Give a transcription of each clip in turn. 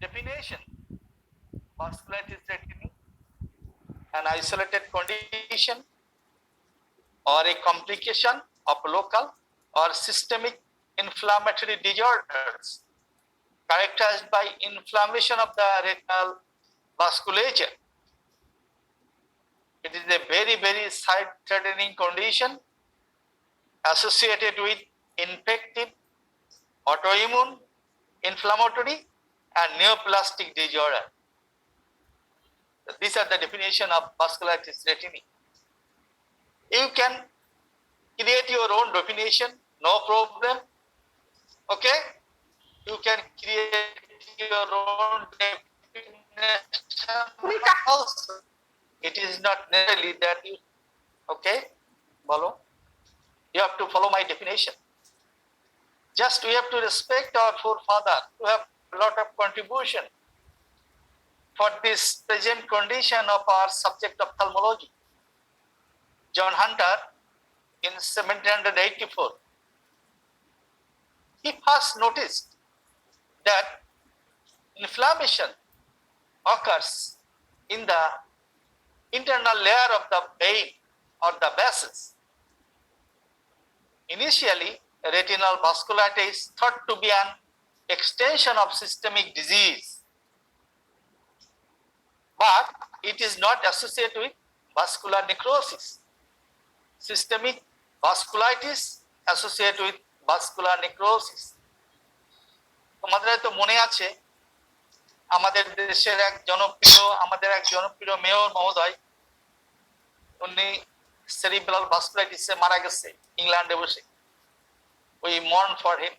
Definition: vasculitis retini, an isolated condition or a complication of local or systemic inflammatory disorders characterized by inflammation of the retinal vasculature. It is a very, very sight-threatening condition associated with infective, autoimmune, inflammatory, and neoplastic disorder. These are the definition of vasculitis retini. You can create your own definition, no problem. Okay? You can create your own definition also. It is not necessarily that you, okay? Follow? You have to follow my definition. Just we have to respect our forefathers who have a lot of contribution for this present condition of our subject ophthalmology. John Hunter in 1784, he first noticed that inflammation occurs in the internal layer of the vein or the vessels. Initially, retinal vasculitis is thought to be an extension of systemic disease, but it is not associated with vascular necrosis. Systemic vasculitis associated with vascular necrosis. তোমাদের তো মনে আছে আমাদের দেশের এক জনপ্রিয় mayor মহোদয়, উনি সেরিব্রাল ভাস্কুলাইটিসে মারা গেছে ইংল্যান্ডে বসে। We mourn for him.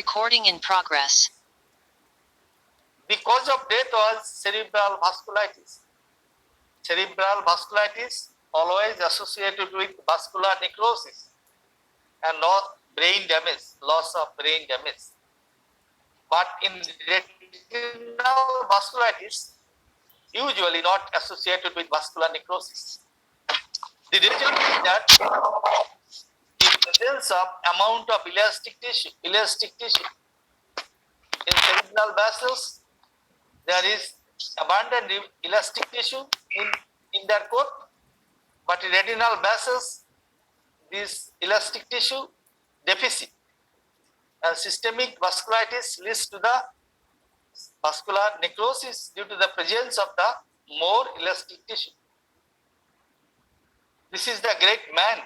Recording in progress. The cause of death was cerebral vasculitis. Cerebral vasculitis always associated with vascular necrosis and not brain damage, loss of brain damage. But in retinal vasculitis, usually not associated with vascular necrosis. The reason is that the presence of amount of elastic tissue. In cerebral vessels, there is abundant elastic tissue in their coat, but in retinal vessels, this elastic tissue deficit. And systemic vasculitis leads to the vascular necrosis due to the presence of the more elastic tissue. This is the great man.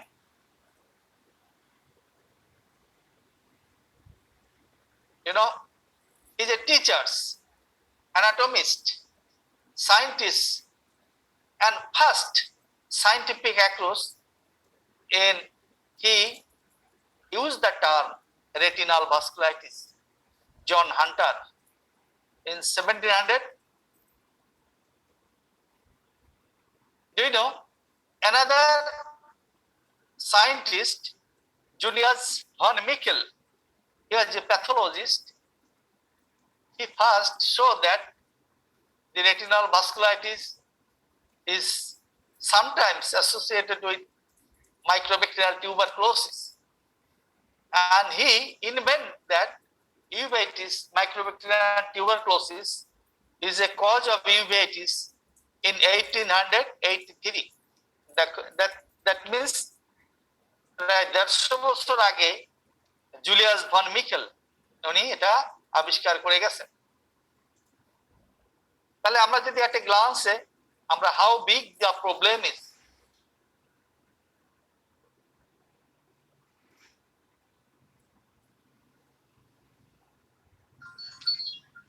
You know, he's a teacher, anatomist, scientist, and first scientific approach in he used the term retinal vasculitis. John Hunter in 1700. Do you know another scientist, Julius von Michel? He was a pathologist. He first showed that the retinal vasculitis is sometimes associated with microbacterial tuberculosis. And he invented that uveitis, microbacterial tuberculosis, is a cause of uveitis in 1883. That means প্রায় 150 বছর আগে Julius von Mikel উনি এটা আবিষ্কার করে গেছেন। তাহলে আমরা যদি একটা গ্লান্সে আমরা how big the problem is,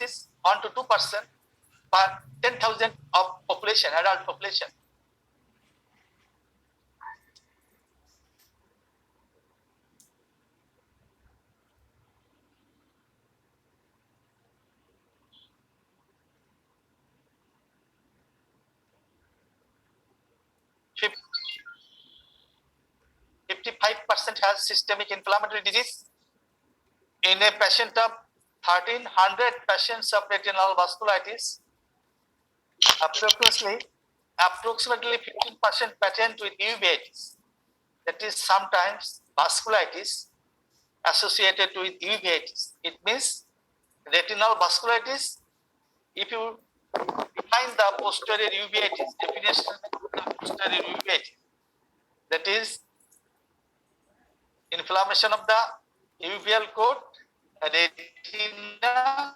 is 1 to 2% per 10,000 of population, adult population. Fifty 55% has systemic inflammatory disease. In a patient of 1,300 patients of retinal vasculitis, approximately 15% patent with uveitis. That is sometimes vasculitis associated with uveitis. It means retinal vasculitis if you define the posterior uveitis, definition of the posterior uveitis, that is inflammation of the uveal cord, retina,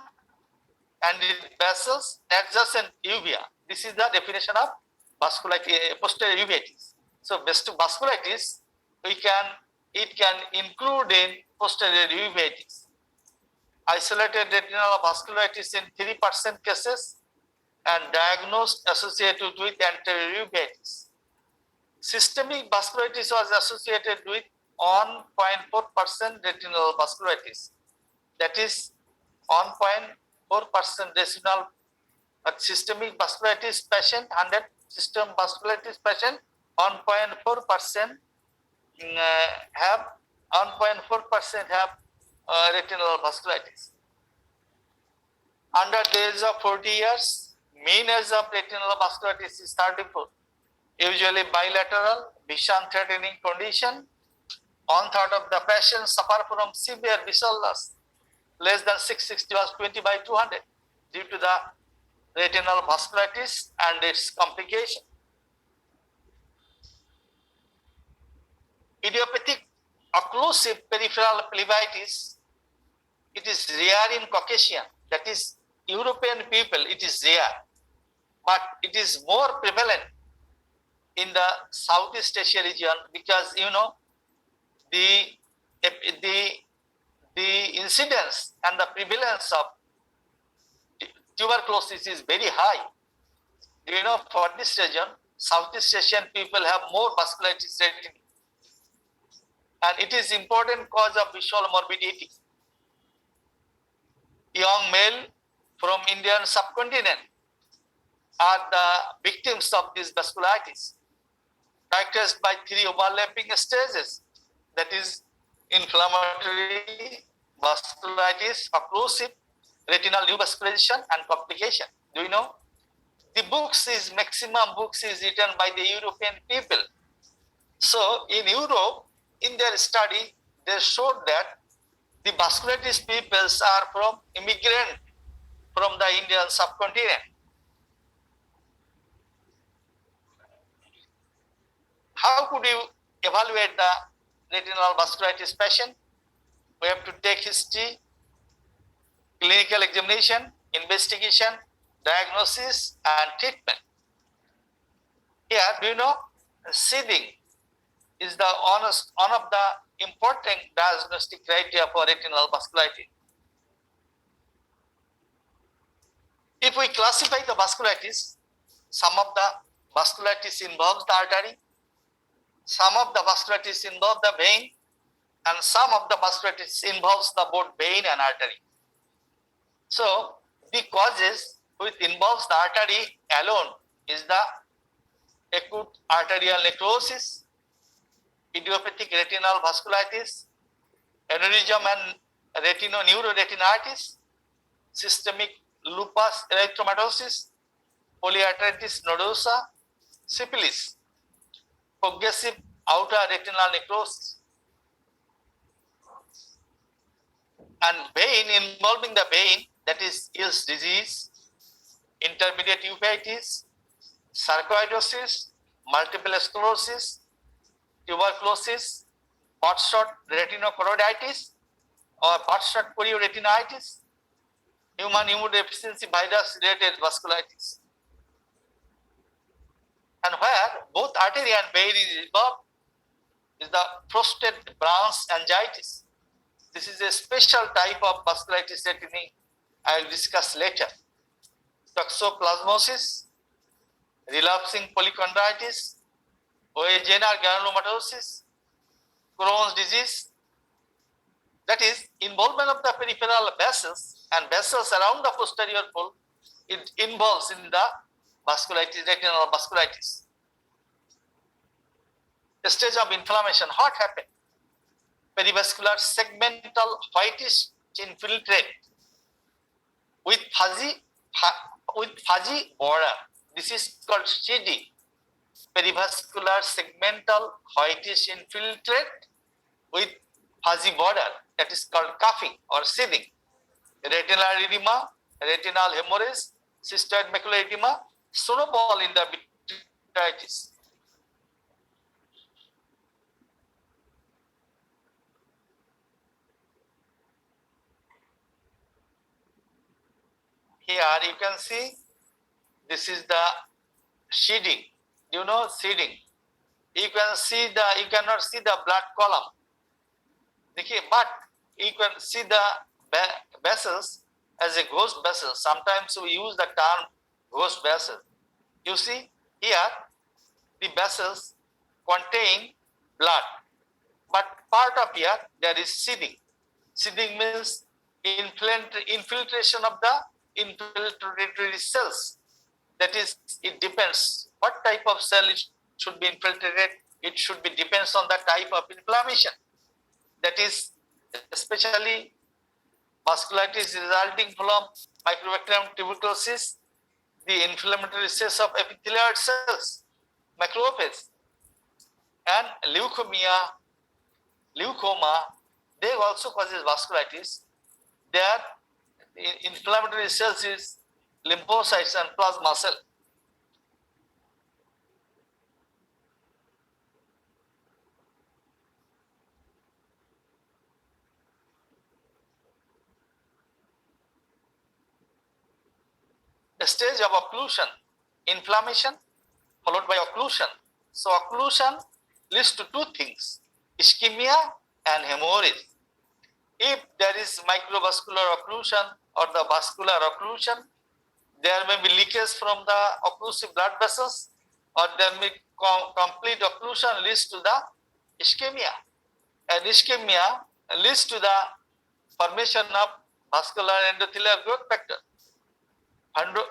and its vessels adjacent uvea. This is the definition of vasculitis, posterior uveitis. So, vasculitis, it can include in posterior uveitis. Isolated retinal vasculitis in 3% cases and diagnosed associated with anterior uveitis. Systemic vasculitis was associated with 1.4% retinal vasculitis. That is 1.4% retinal systemic vasculitis patient, 100 system vasculitis patient, 1.4% have 1.4% have retinal vasculitis. Under the age of 40 years, mean age of retinal vasculitis is 34. Usually bilateral, vision threatening condition. 1/3 of the patients suffer from severe visual loss. Less than 660 was 20/200 due to the retinal vasculitis and its complication. Idiopathic occlusive peripheral plebitis, it is rare in Caucasian, that is European people, it is rare, but it is more prevalent in the Southeast Asia region because the incidence and the prevalence of tuberculosis is very high. For this region, Southeast Asian people have more vasculitis rate, and it is important cause of visual morbidity. Young male from Indian subcontinent are the victims of this vasculitis, characterized by 3 overlapping stages, that is inflammatory vasculitis, occlusive, retinal neovascularization, and complication. Do you know? The maximum books is written by the European people. So in Europe, in their study, they showed that the vasculitis peoples are from immigrant from the Indian subcontinent. How could you evaluate the retinal vasculitis patient? We have to take history, clinical examination, investigation, diagnosis, and treatment. Here, seeding is one of the important diagnostic criteria for retinal vasculitis. If we classify the vasculitis, some of the vasculitis involves the artery, some of the vasculitis involves the vein, and some of the vasculitis involves both vein and artery. So, the causes which involves the artery alone is the acute arterial necrosis, idiopathic retinal vasculitis, aneurysm and neuroretinitis, systemic lupus erythematosus, polyarteritis nodosa, syphilis, progressive outer retinal necrosis, and vein involving the vein, that is Hill's disease, intermediate uveitis, sarcoidosis, multiple sclerosis, tuberculosis, bloodshot retinochoroiditis or bloodshot chorioretinitis, human immunodeficiency virus related vasculitis. And where both artery and vein is involved is the prostate branch angiitis. This is a special type of vasculitis retinitis I will discuss later. Toxoplasmosis, relapsing polychondritis, Voyagenar granulomatosis, Crohn's disease, that is involvement of the peripheral vessels and vessels around the posterior pole, it involves in the vasculitis, retinal vasculitis. The stage of inflammation, what happened? Perivascular segmental whitish infiltrate with fuzzy border. This is called CD. Perivascular segmental whitish infiltrate with fuzzy border, that is called cuffing or seething. Retinal edema, retinal hemorrhage, cystoid macular edema, snowball in the vitritis. Here you can see this is the shedding. You know shedding. You cannot see the blood column. Okay, but you can see the vessels as a ghost vessel. Sometimes we use the term ghost vessel. You see here the vessels contain blood, but part of here there is seeding. Seeding means infiltration of the infiltratory cells. That is, it depends what type of cell it should be infiltrated. It should be depends on the type of inflammation. That is, especially vasculitis resulting from Mycobacterium tuberculosis, the inflammatory cells of epithelial cells, macrophage, and leukoma, they also causes vasculitis. Their inflammatory cells is lymphocytes and plasma cell. The stage of occlusion, inflammation followed by occlusion. So occlusion leads to two things, ischemia and hemorrhage. If there is microvascular occlusion or the vascular occlusion, there may be leakage from the occlusive blood vessels, or there may be complete occlusion leads to the ischemia. And ischemia leads to the formation of vascular endothelial growth factor.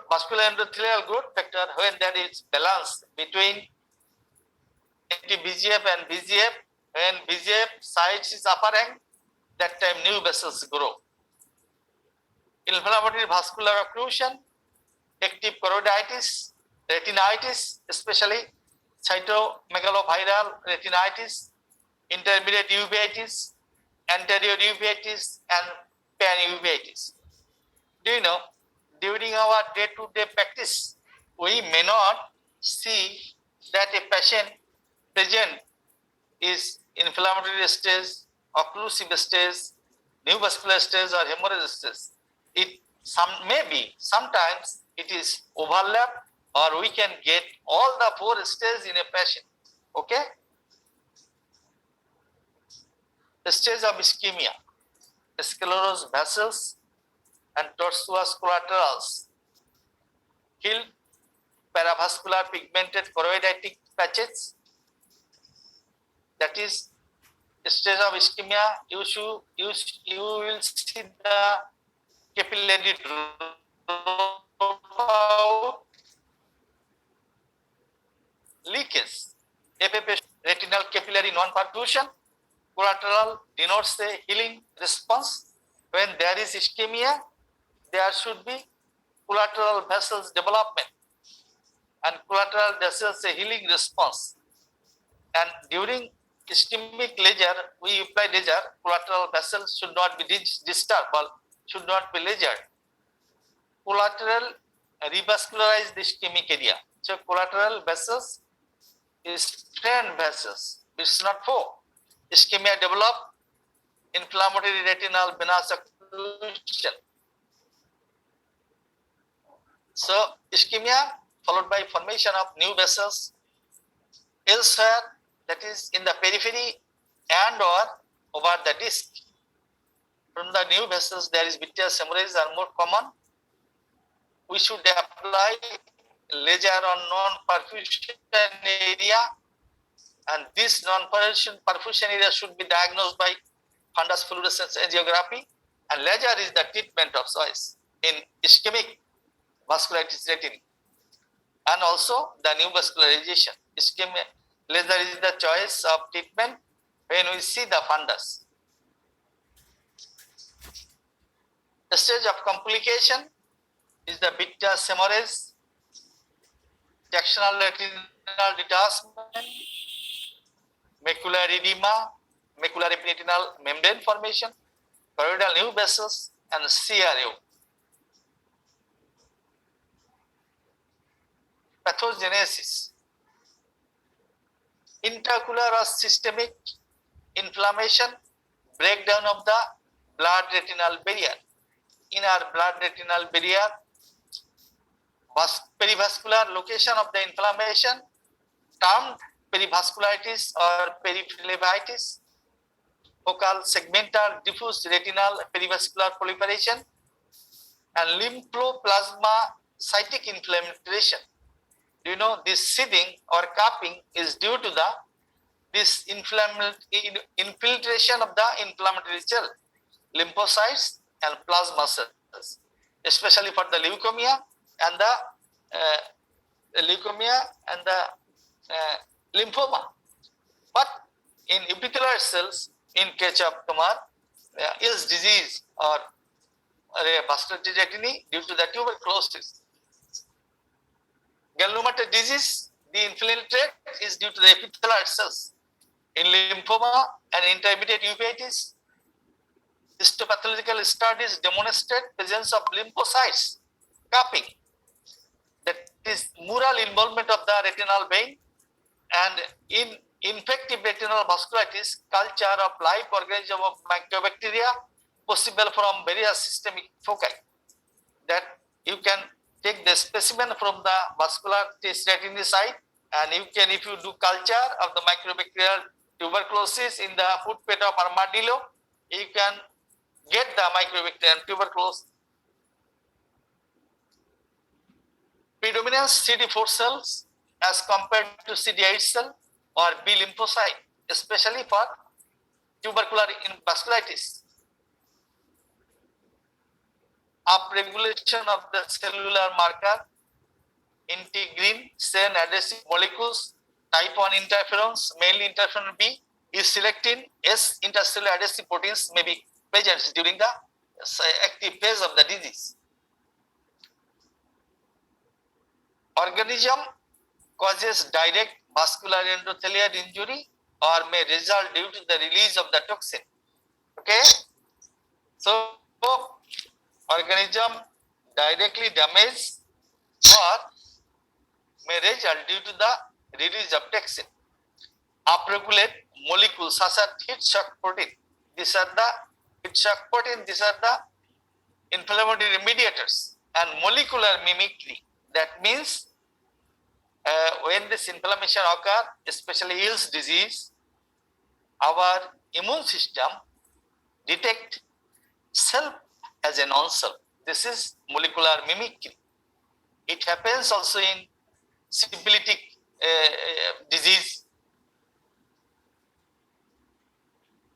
Vascular endothelial growth factor, when there is balance between anti-VEGF and VEGF, when VEGF size is upper hand, that time new vessels grow. Inflammatory vascular occlusion, active choroiditis, retinitis, especially cytomegaloviral retinitis, intermediate uveitis, anterior uveitis, and pan-uveitis. Do you know, during our day-to-day practice, we may not see that a patient present is inflammatory stage, occlusive stage, neovascular stage, or hemorrhage stage. Sometimes it is overlap, or we can get all the four stages in a patient. Okay? The stage of ischemia, sclerosed vessels and tortuous collaterals, healed paravascular pigmented choroiditic patches. That is stage of ischemia. You will see the capillary dropout, leakage, FFH, retinal capillary non-perfusion. Collateral denotes the healing response. When there is ischemia, there should be collateral vessels development, and collateral vessels a healing response. And during ischemic leisure, we apply leisure, collateral vessels should not be disturbed or should not be leisured. Collateral revascularized ischemic area. So collateral vessels is strained vessels. It's not four. Ischemia develop inflammatory retinal venous occlusion. So ischemia followed by formation of new vessels elsewhere, that is in the periphery and or over the disc. From the new vessels, there is vitreous hemorrhage are more common. We should apply laser on non-perfusion area, and this non-perfusion area should be diagnosed by fundus fluorescence angiography, and laser is the treatment of choice in ischemic vasculitis retinitis, and also the neovascularization. Ischemia laser is the choice of treatment when we see the fundus. The stage of complication is the vitreous hemorrhage, sectional retinal detachment, macular edema, macular retinal membrane formation, choroidal new vessels, and CRO. pathogenesis, interocular or systemic inflammation, breakdown of the blood retinal barrier. In our blood retinal barrier, perivascular location of the inflammation termed perivasculitis or periphlebitis, focal segmental diffuse retinal perivascular proliferation, and lymphoplasmacytic inflammation. Do you know this seeding or cupping is due to this infiltration of the inflammatory cell, lymphocytes and plasma cells, especially for the leukemia and the lymphoma. But in epithelial cells, in case of tumor, is disease or vascular retini due to the tuberculosis. Gallbladder disease, the infiltrate is due to the epithelial cells. In lymphoma and intermediate uveitis, histopathological studies demonstrate presence of lymphocytes, cupping, that is mural involvement of the retinal vein, and in infective retinal vasculitis, culture of live organism of mycobacteria possible from various systemic foci, that you can take the specimen from the vascular retini site, and you can, if you do culture of the microbacterial tuberculosis in the footpad of armadillo, you can get the microbacterial tuberculosis. Predominance CD4 cells as compared to CD8 cell or B lymphocyte, especially for tubercular vasculitis. Upregulation of the cellular marker, integrin, SEN adhesive molecules, type 1 interferons, mainly interferon B, is selectin, S intercellular adhesive proteins may be present during the active phase of the disease. Organism causes direct vascular endothelial injury or may result due to the release of the toxin. Okay, so organism directly damage or may result due to the release of toxin. Upregulate molecules such as heat shock protein. These are the heat shock protein. These are the inflammatory mediators and molecular mimicry. That means when this inflammation occurs, especially Hill's disease, our immune system detect self as a non-self. This is molecular mimicry. It happens also in syphilitic disease.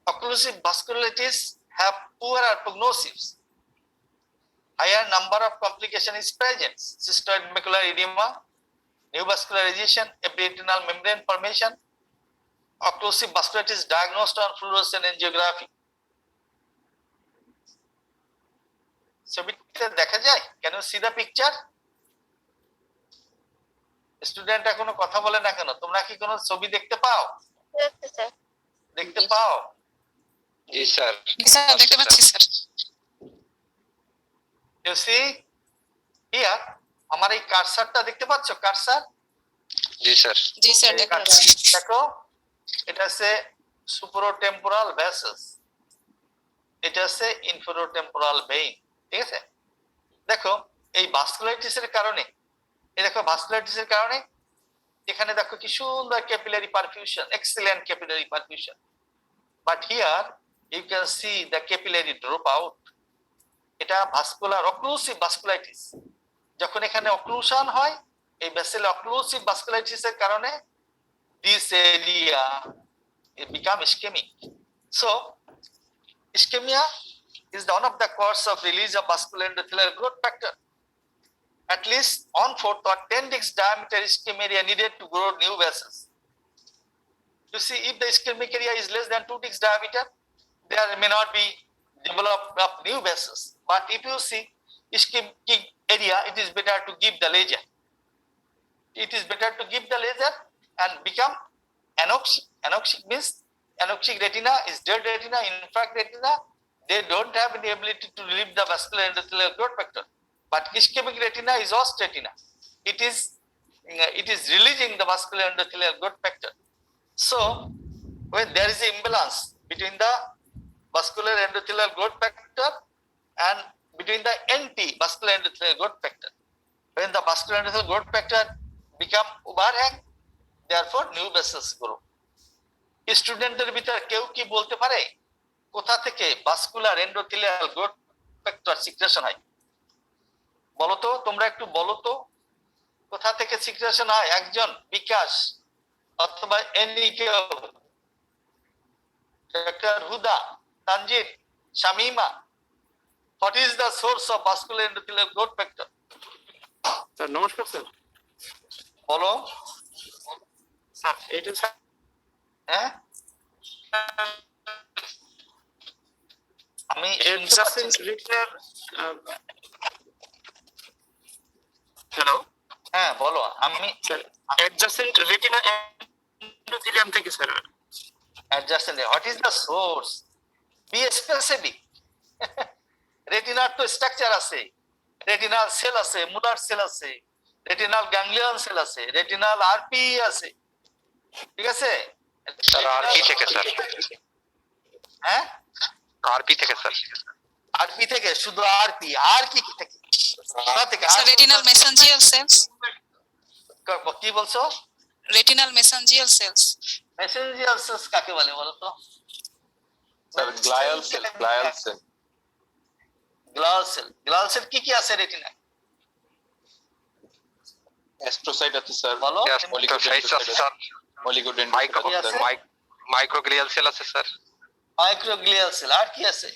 Occlusive vasculitis have poorer prognosis. Higher number of complications is present. Cystoid macular edema, neovascularization, epiretinal membrane formation. Occlusive vasculitis diagnosed on fluorescent angiography. ছবিটা দেখা যায়? Can you see the picture? Student এখনো কথা বলে না কেন? তোমরা কি কোনো ছবি দেখতে পাও? দেখতে পাও? জি স্যার। স্যার দেখতে পাচ্ছি স্যার। You see here, আমার এই কার্সারটা দেখতে পাচ্ছ? কার্সার? জি স্যার। জি স্যার দেখতে পাচ্ছি। দেখো, এটা হচ্ছে সুপ্রোটেম্পোরাল ভেসেলস, এটা হচ্ছে ইনফেরোটেম্পোরাল ভেইন। ঠিক আছে, দেখো এই ভাস্কুলাইটিসের কারণে, এই দেখো ভাস্কুলাইটিসের কারণে এখানে দেখো কি সুন্দর capillary perfusion, excellent capillary perfusion, but here you can see the capillary drop out. এটা ভাস্কুলার অক্লুসিভ ভাস্কুলাইটিস। যখন এখানে অক্লুশন হয়, এই ভেসেল অক্লুসিভ ভাস্কুলাইটিসের কারণে this area it become ischemic. So ischemia is one of the cause of release of vascular endothelial growth factor. At least 1/4 or 10 dix diameter ischemic area needed to grow new vessels. You see, if the ischemic area is less than 2 dix diameter, there may not be development of new vessels. But if you see ischemic area, it is better to give the laser. It is better to give the laser and become anoxic. Anoxic means anoxic retina is dead retina, infract retina. They don't have any ability to relieve the vascular endothelial growth factor. But ischemic retina is host retina. It is it is releasing the vascular endothelial growth factor. So when there is an imbalance between the vascular endothelial growth factor and between the anti-vascular endothelial growth factor, when the vascular endothelial growth factor become overhang, therefore new vessels grow. স্টুডেন্টদের ভিতর কেউ কি বলতে পারে কোথা থেকে vascular endothelial growth factor secretion হয়? বলো তো, তোমরা একটু বলো তো কোথা থেকে সিক্রেশন হয়? একজন বিকাশ অথবা এনি কেউ, doctor Huda, Tanzid, Shamima, what is the source of vascular endothelial growth factor? Sir নমস্কার স্যার। বলো স্যার এটা স্যার হ্যাঁ, আমি হ্যালো হ্যাঁ বলো। আমি স্যার অ্যাডজাসেন্ট রেটিনা এন্ডোথেলিয়াম থেকে sir. Adjacent, what is the source? Be specific. রেটিনার তো স্ট্রাকচার আছে, রেটিনাল সেল আছে, মুলার সেল আছে, রেটিনাল গ্যাংলিয়ন সেল আছে, রেটিনাল আরপি আছে, ঠিক আছে? স্যার আরপি থেকে স্যার, হ্যাঁ আরপি থেকে স্যার, আরপি থেকে, শুধু আরপি, আর কি থেকে? কোথা থেকে? Sir retinal mesangial cells. কি বলছো? Retinal mesangial cells. Mesangial cells কাকে বলে বলো তো? Sir glial cell, glial cell. Glial cell, glial cell কি কি আছে রেটিনায়? অ্যাস্ট্রোসাইট আছে স্যার, বলো। অ্যাস্ট্রোসাইট আছে স্যার, অলিগোডেন্ড্রোসাইট, মাইক্রোগ্লিয়াল সেল আছে স্যার, মাইক্রোগ্লিয়াল সেল, আর কি আছে?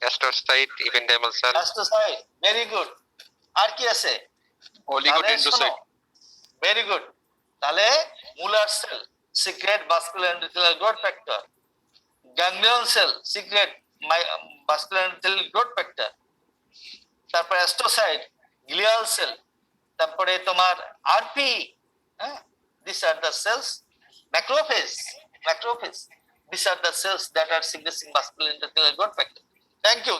অ্যাস্ট্রোসাইট, ইভেন্টেবল স্যার, অ্যাস্ট্রোসাইট, ভেরি গুড। আর কি আছে? অলিগোডেন্ড্রোসাইট। Very good. তাহলে Muller cell secrete vascular endothelial growth factor, ganglion cell secrete vascular endothelial growth factor, তারপর অ্যাস্ট্রোসাইট, গ্লিয়াল সেল, তারপরে তোমার আরপি, হ্যাঁ, this are the cells, macrophage, these are the cells that are secreting vascular endothelial growth factor. Thank you.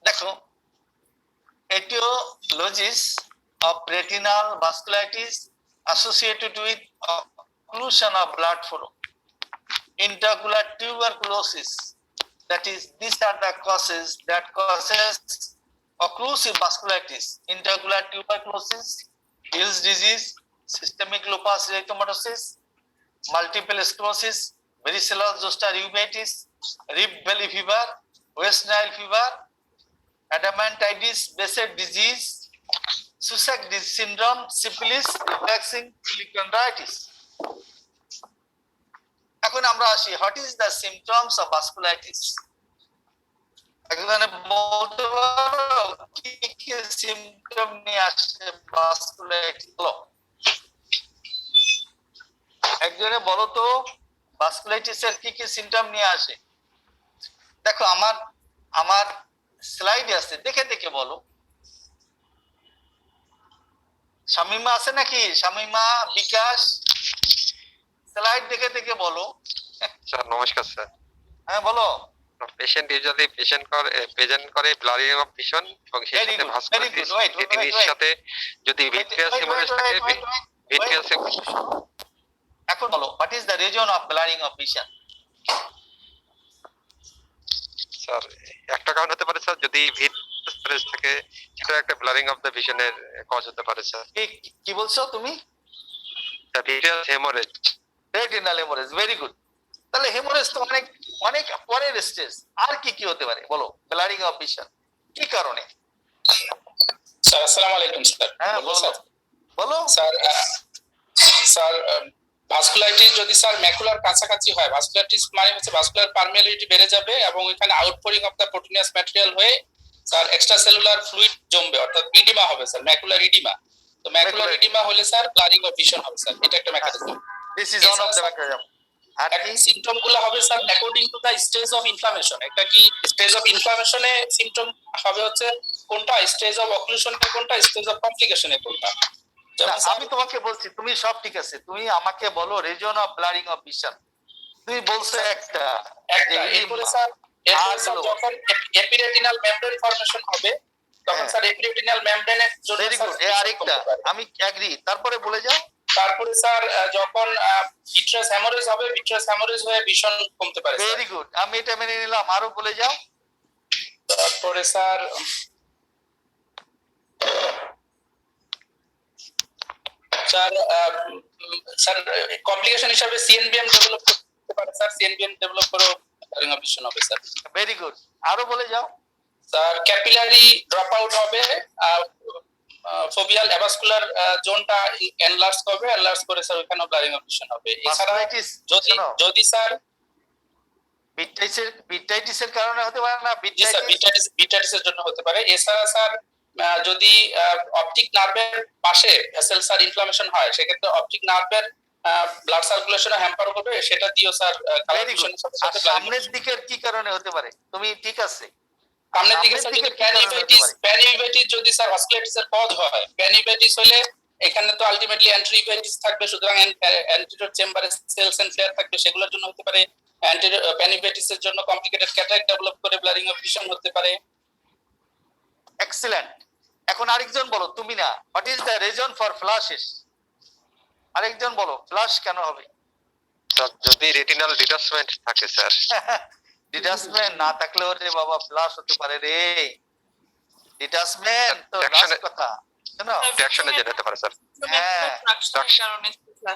দেখো, etiologies of retinal vasculitis associated with occlusion of blood flow, intraocular tuberculosis, that is, these are the causes that causes occlusive vasculitis: intraocular tuberculosis, Hill's disease, systemic lupus erythematosus, multiple sclerosis, varicella zoster uveitis, Rift Valley fever, West Nile fever, adamantitis, Behçet disease, Susak syndrome, syphilis, relaxing polychondritis. এখন আমরা আসি, what is the symptoms of vasculitis? একজনে বলতে পারো কি কি symptom নিয়ে আসে ভাস্কুলাইটিস? বলো, একজনে বলো তো ভাস্কুলাইটিসের কি কি সিমটম নিয়ে আসে? দেখো আমার স্লাইডে আছে, দেখে বলো। শামিমা আছে নাকি? শামিমা, বিকাশ, স্লাইড দেখে বলো। স্যার নমস্কার স্যার। হ্যাঁ বলো। পেশেন্ট ইউজুয়ালি প্রেজেন্ট করে ব্লারিং অফ ভিশন এবং সেই সাথে ভাস্কুলাইটিস, রেটিনার সাথে যদি ভিট্রিয়াস হেমোরেজ থাকে, ভিট্রিয়াস। এখন বলো, what is the reason of blurring of vision? Sir একটা কারণ হতে পারে স্যার, যদি ভিট্রিয়াস থাকে সেটা একটা ব্লারিং অফ দ্য ভিশনের কজ হতে পারে স্যার। কি বলছো তুমি? Vitreous haemorrhage, retinal haemorrhage, very good. তাহলে হেমোরেজ তো অনেক পরের স্টেজ। আর কি হতে পারে বলো ব্লারিং অফ ভিশন কি কারণে? স্যার আসসালামু আলাইকুম স্যার। হ্যাঁ বলো স্যার। স্যার ভাস্কুলাইটিস যদি স্যার ম্যাকুলার কাছাকাছি হয়, ভাস্কুলাইটিস মানে হচ্ছে ভাস্কুলার পারমিয়াবিলিটি বেড়ে যাবে এবং এখানে outpouring of the proteinous material হয়ে স্যার এক্সট্রা সেলুলার ফ্লুইড জমবে, অর্থাৎ ইডিমা হবে স্যার, ম্যাকুলার ইডিমা। তো ম্যাকুলার ইডিমা হলে স্যার ব্লারিং অফ ভিশন হবে স্যার, এটা একটা mechanism. This is one of the mechanism. আর কি সিমটম গুলো হবে sir according to the stage of inflammation. একটা কি স্টেজ অফ ইনফ্লামেশনে সিমটম হবে হচ্ছে কোনটা, স্টেজ অফ অক্লুশনে কোনটা, স্টেজ অফ কমপ্লিকেশনে কোনটা। না, যেমন স্যার আমি তোমাকে বলছি তুমি সব ঠিক আছে, তুমি আমাকে বলো reason of blurring of vision. তুমি বলছো একটা একটা, এরপরে স্যার যখন এপিরেটিনাল মেমব্রেন ফর্মেশন হবে তখন হ্যাঁ। স্যার এপিরেটিনাল মেমব্রেনের জন্য ভেরি গুড, আরেকটা আমি এগ্রি, তারপরে বলে যাও। তারপরে স্যার যখন ভিট্রাস হ্যামোরেজ হবে, ভিট্রাস হ্যামোরেজ হয়ে ভিশন কমতে পারে স্যার। ভেরি গুড, আমি এটা মেনে নিলাম, আরো বলে যাও। তারপরে স্যার স্যার কমপ্লিকেশন হিসাবে সিএনবিএম ডেভেলপ করতে পারে স্যার, সিএনবিএম ডেভেলপ করেও ব্লারিং অফ ভিশন হবে স্যার। ভেরি গুড, আরো বলে যাও। স্যার ক্যাপিলারি ড্রপ আউট হবে, ফোবিয়াল অ্যাভাসকুলার জোনটা এনলার্জ করবে, এনলার্জ করে স্যার ওখানে ব্লারিং অফ ভিশন হবে। এছাড়া ভাস্কুলাইটিস যদি স্যার বিটাইটিসের কারণে হতে পারে না? জি স্যার বিটাইটিসের জন্য হতে পারে। এছাড়া স্যার যদি অপটিক নার্ভের পাশে ভেসেল স্যার ইনফ্লামেশন হয় সেক্ষেত্রে অপটিক নার্ভের ব্লাড সার্কুলেশনে হ্যাম্পার করবে, সেটা দিয়েও স্যার ভেরি গুড। আর সামনের দিকের কি কারণে হতে পারে? তুমি ঠিক আছে, সামনের দিকে স্যার যদি প্যানিউভাইটিস যদি স্যার ভাস্কুলাইটিসের কজ হয়, প্যানিউভাইটিস হলে এখানে তো আলটিমেটলি অ্যান্টিউভাইটিস থাকবে, সুতরাং অ্যান্টিরিয়র চেম্বারে সেলস এন্ড ফ্লেয়ার থাকবে, সেগুলোর জন্য হতে পারে। প্যানিউভাইটিসের জন্য কমপ্লিকেটেড ক্যাটারাক্ট ডেভেলপ করে ব্লারিং অফ ভিশন হতে পারে। এক্সিলেন্ট। এখন আরেকজন বলো, তুমি না, what is the reason for flashes? আরেকজন বলো, ফ্ল্যাশ কেন হবে? স্যার যদি রেটিনাল ডিটাচমেন্ট থাকে স্যার। ডিটাচমেন্ট না থাকলে ওরে বাবা ফ্ল্যাশ হতে পারে রে। ডিটাচমেন্ট তো Traction- লাস্ট কথা, জানো? ট্রাকশনের জন্য হতে পারে স্যার, হ্যাঁ,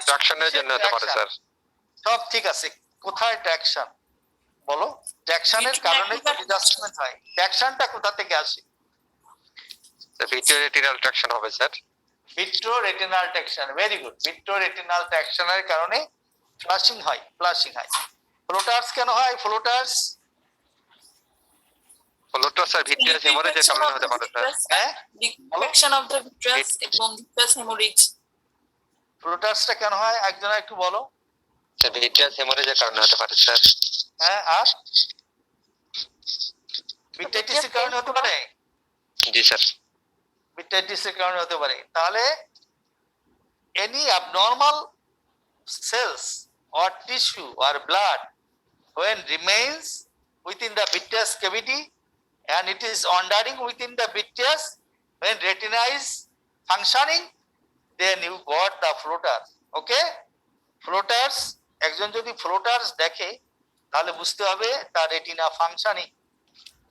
ট্রাকশনের জন্য হতে পারে স্যার। সব ঠিক আছে, কোথায় ট্র্যাকশন বলো? ট্র্যাকশনের কারণে তো ডিটাচমেন্ট হয়। ট্র্যাকশনটা কোথা থেকে আসে? ভিট্রিওরেটিনাল ট্রাকশন হবে স্যার। Vitreoretinal traction, very good. Vitreoretinal ট্র্যাকশনের কারণে ফ্লাশিং হয়, ফ্লাশিং হয়। ফ্লোটার্স কেন হয়? ফ্লোটার্স ফলোটা স্যার ভিট্রিয়াস হেমোরেজের কারণে হতে পারে স্যার। হ্যাঁ, ডিফেকশন অফ দ্য ভিট্রাস এবং ভিট্রাস হেমোরেজ। ফ্লোটার্সটা কেন হয় একজন একটু বলো। স্যার ভিট্রিয়াস হেমোরেজের কারণে হতে পারে স্যার। হ্যাঁ, আর ভিটাইটিসের কারণে হতে পারে। জি স্যার। ভিটাইটিসের কারণে হতে পারে। তাহলে any abnormal cells or tissue or blood when remains within the vitreous cavity and it is wandering within the vitreous, when retina is functioning, then you got the floaters. Okay, floaters, একজন যদি floaters দেখে তাহলে বুঝতে হবে তার retina functioning.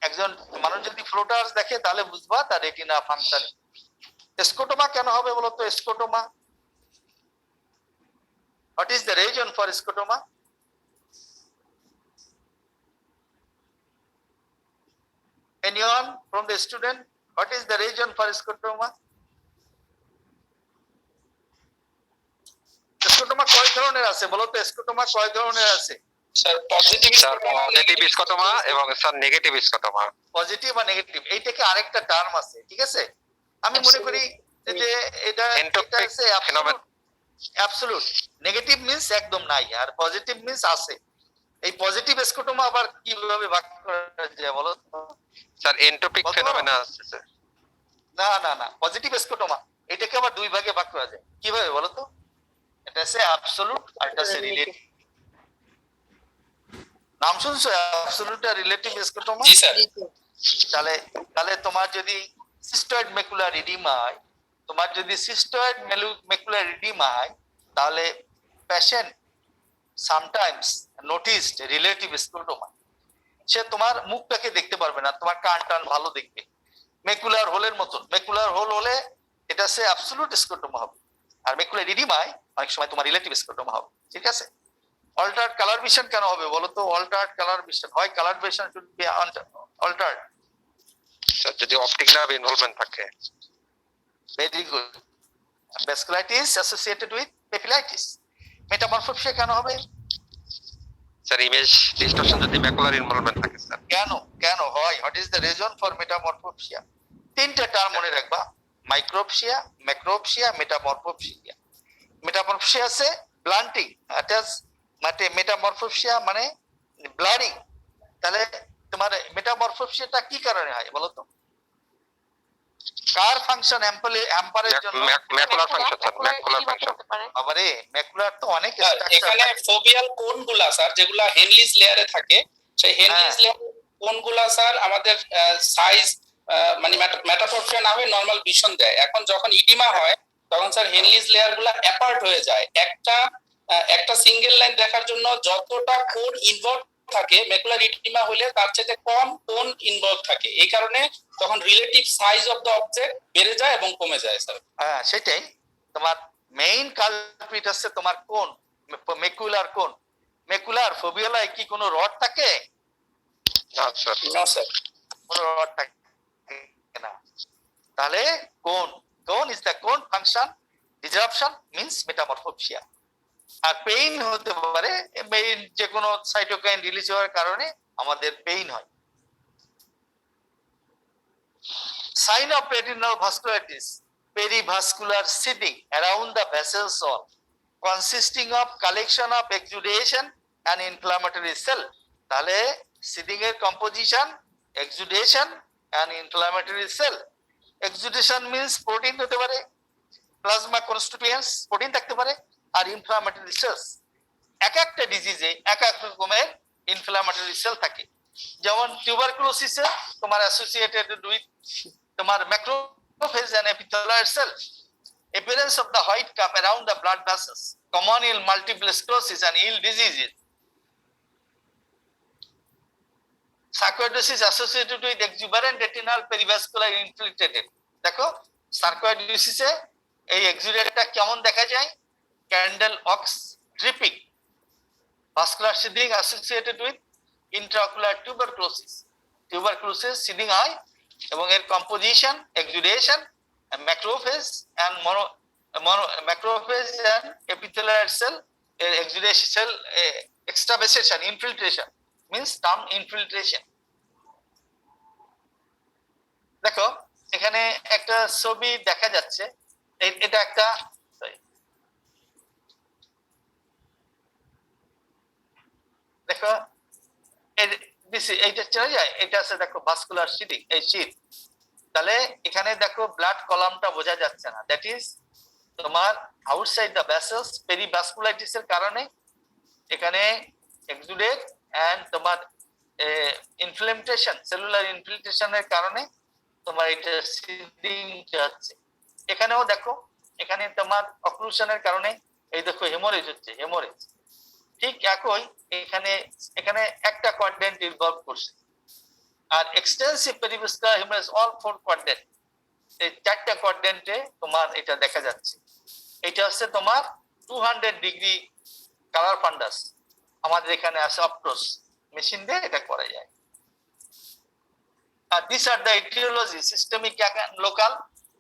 একজন মানুষ যদি ফ্লোটার্স দেখে তাহলে বুঝবা তার রেটিনা ফাংশনিং। স্কোটোমা কেন হবে বলো তো? Scotoma, what is the reason for scotoma? Anyone from the student, what is the reason for scotoma? Scotoma কয় ধরনের আছে বলো তো? স্কোটোমা কয় ধরনের আছে? স্যার পজিটিভ স্যার পজিটিভ স্কটোমা এবং স্যার নেগেটিভ স্কটোমা। পজিটিভ আর নেগেটিভ, এইটাকে আরেকটা টার্ম আছে, ঠিক আছে? আমি মনে করি যে এটা Entropic phenomenon. Absolute. Negative means একদম নাই, আর পজিটিভ মিন্স আছে। এই পজিটিভ স্কোটোমা আবার কিভাবে ভাগ করা যায় বলো তো? স্যার এন্ট্রোপিক কত? ফেনোমেনা আছে স্যার। না না না, পজিটিভ স্কোটোমা এটাকে আবার দুই ভাগে ভাগ করা যায়। কিভাবে বলো তো? এটা আছে অ্যাবসলিউট আর এটা আছে রিলেটিভ। নাম শুনছো অ্যাবসলিউট আর রিলেটিভ স্কোটোমা? জি স্যার। তাহলে তাহলে তোমার যদি সিস্টয়েড ম্যাকুলার এডিমা হয়, তোমার যদি সিস্টয়েড ম্যাকুলার এডিমা হয়, তাহলে patient sometimes noticed relative scotoma. সে তোমার মুখটাকে দেখতে পারবে না, তোমার কান টান ভালো দেখবে, ম্যাকুলার হোলের মতন। ম্যাকুলার হোল হলে এটা সে অ্যাবসলিউট স্কোটোমা হবে, আর ম্যাকুলার এডিমায় অনেক সময় তোমার রিলেটিভ স্কোটোমা হবে, ঠিক আছে? অল্টার্ড কালার ভিশন কেন হবে বলো তো? অল্টার্ড কালার ভিশন হয়, colour vision should be altered. Sir যদি অপটিক নার্ভ ইনভলভমেন্ট থাকে। Very good. Vasculitis associated with papillitis. Metamorphopsia কেন হবে? স্যার ইমেজ ডিসটরশন যদি ম্যাকুলার ইনভলভমেন্ট থাকে স্যার। কেন কেন হয়? What is the reason for metamorphopsia? তিনটা টার্ম মনে রাখবা, মাইক্রোপসিয়া, ম্যাক্রোপসিয়া, মেটামরফোপসিয়া। মেটামরফোপসিয়া আছে ব্লান্টিং, অ্যাটাচ মেটামরফোসিয়া মানে ব্লারিং। তাহলে তোমার মেটামরফোসিয়াটা কি কারণে হয় বলো তো? কার ফাংশন হ্যাম্পারের জন্য? Macular function sir, macular function. বাবারে ম্যাকুলার তো অনেক এখানে ফোবিয়াল কোনগুলা স্যার যেগুলা হেনলিজ লেয়ারে থাকে, সেই হেনলিজ লেয়ার কোনগুলা স্যার আমাদের সাইজ মানে মেটামরফোসিয়া না হয়ে নরমাল ভিশন দেয়। এখন যখন ইডিমা হয় তখন স্যার হেনলিজ লেয়ার গুলা অ্যাপার্ট হয়ে যায়। একটা সিঙ্গেল লাইন দেখার জন্য যতটা কোন ইনভলভ থাকে, ম্যাকুলার ইডিমা হলে তার চেয়ে কম কোন ইনভলভ থাকে। এই কারণে তখন relative size of the object বেড়ে যায় এবং কমে যায় স্যার। হ্যাঁ সেটাই, তোমার মেইন কালপ্রিট হচ্ছে তোমার কোন, ম্যাকুলার কোন। ম্যাকুলার ফোবিয়ালায় কি কোনো রড থাকে? না স্যার। নো স্যার, কোনো রড থাকে না। তাহলে কোন ইজ দ্য কোন ফাংশন ডিসরাপশন মিন্স মেটামরফোসিয়া। আর পেইন হতে পারে, মেইন যে কোনো সাইটোকাইন রিলিজ হওয়ার কারণে আমাদের পেইন হয়। Sign of retinal vasculitis: perivascular seeding around the vessels wall, consisting of collection of exudation and inflammatory cell. তাহলে seeding এর composition, exudation and inflammatory cell. Exudation means protein হতে পারে, plasma constituents protein থাকতে পারে, আর inflammatory cells। এক একটা ডিজিজে এক এক রকমের ইনফ্লামেটরি সেল থাকে। যেমন টিউবারকুলোসিসে তোমার অ্যাসোসিয়েটেড উইথ তোমার macrophage and epithelial cell. Appearance of the white cup around the blood vessels, common in multiple sclerosis and ill diseases. Sarcoidosis associated with exuberant retinal perivascular infiltrated. দেখো সার্কোয়েডোসিসে এই এক্সুডেটটা কেমন দেখা যায়? Candle wax dripping. Vascular seeding associated with intraocular tuberculosis seeding হয় এবং এর composition, exudation, macrophage and macrophage and epithelial cell, exudation cell extravasation, infiltration means term infiltration. দেখো এখানে একটা ছবি দেখা যাচ্ছে, এটা একটা দেখো এইটা চলে যায়, এটা আছে দেখো ভাস্কুলার সিডিং, এই শীট। তাহলে এখানে দেখো ব্লাড কলামটা বোঝা যাচ্ছে না, দ্যাট ইজ তোমার আউটসাইড দ্য ভেসেলস। পেরিভাস্কুলাইটিস এর কারণে এখানে এক্সুডেট এন্ড তোমার ইনফ্লেমেশন, সেলুলার ইনফিল্ট্রেশনের কারণে তোমার এটা সিডিং যাচ্ছে। এখানেও দেখো এখানে তোমার অক্লুশনের কারণে এই দেখো হেমোরেজ হচ্ছে, হেমোরেজ। ঠিক একই এখানে একটা কোয়াড্রেন্ট ইনভলভ করছে। আর extensive perivascular haemorrhage all four quadrant, এই চারটা কোয়াড্রেন্টে তোমার এটা দেখা যাচ্ছে। এটা হচ্ছে তোমার 200 ডিগ্রি কালার ফান্ডাস। আমাদের এখানে আছে অপটোস মেশিন দিয়ে এটা করা যায়। These are the etiology: systemic and local,